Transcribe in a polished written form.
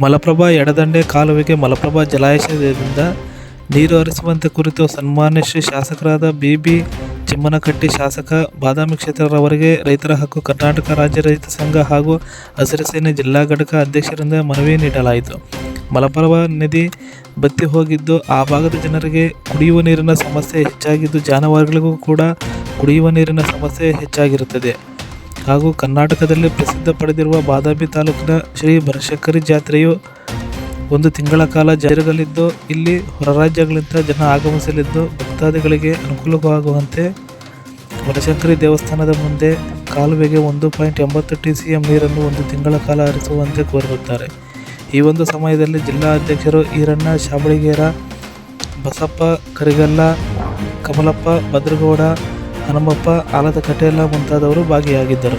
ಮಲಪ್ರಭಾ ಎಡದಂಡೆ ಕಾಲುವೆಗೆ ಮಲಪ್ರಭಾ ಜಲಾಶಯದಿಂದ ನೀರು ಹರಿಸುವಂತೆ ಕುರಿತು ಸನ್ಮಾನ್ಯ ಶ್ರೀ ಶಾಸಕರಾದ ಬಿ ಚಿಮ್ಮನಕಟ್ಟಿ, ಶಾಸಕ ಬಾದಾಮಿ ಕ್ಷೇತ್ರದವರಿಗೆ ರೈತರ ಹಕ್ಕು ಕರ್ನಾಟಕ ರಾಜ್ಯ ರೈತ ಸಂಘ ಹಾಗೂ ಹಸಿರು ಸೇನೆ ಜಿಲ್ಲಾ ಘಟಕ ಅಧ್ಯಕ್ಷರಿಂದ ಮನವಿ ನೀಡಲಾಯಿತು. ಮಲಪ್ರಭಾ ನದಿ ಬತ್ತಿ ಹೋಗಿದ್ದು, ಆ ಭಾಗದ ಜನರಿಗೆ ಕುಡಿಯುವ ನೀರಿನ ಸಮಸ್ಯೆ ಹೆಚ್ಚಾಗಿದ್ದು, ಜಾನುವಾರುಗಳಿಗೂ ಕೂಡ ಕುಡಿಯುವ ನೀರಿನ ಸಮಸ್ಯೆ ಹೆಚ್ಚಾಗಿರುತ್ತದೆ. ಹಾಗೂ ಕರ್ನಾಟಕದಲ್ಲಿ ಪ್ರಸಿದ್ಧ ಪಡೆದಿರುವ ಬಾದಾಮಿ ತಾಲೂಕಿನ ಶ್ರೀ ಬನಶಂಕರಿ ಜಾತ್ರೆಯು 1 ತಿಂಗಳ ಕಾಲ ಜರುಗಲಿದ್ದು, ಇಲ್ಲಿ ಹೊರ ರಾಜ್ಯಗಳಿಂದ ಜನ ಆಗಮಿಸಲಿದ್ದು, ಭಕ್ತಾದಿಗಳಿಗೆ ಅನುಕೂಲವಾಗುವಂತೆ ಬನಶಂಕರಿ ದೇವಸ್ಥಾನದ ಮುಂದೆ ಕಾಲುವೆಗೆ 1.80 TCM ನೀರನ್ನು 1 ತಿಂಗಳ ಕಾಲ ಹರಿಸುವಂತೆ ಕೋರಿರುತ್ತಾರೆ. ಈ ಒಂದು ಸಮಯದಲ್ಲಿ ಜಿಲ್ಲಾ ಅಧ್ಯಕ್ಷರು ಈರಣ್ಣ ಶಾಬಳಿಗೇರ, ಬಸಪ್ಪ ಕರಿಗಲ್ಲ, ಕಮಲಪ್ಪ ಭದ್ರಗೌಡ, ಹನುಮಪ್ಪ ಆಲದ ಕಟೇಲ ಮುಂತಾದವರು ಭಾಗಿಯಾಗಿದ್ದರು.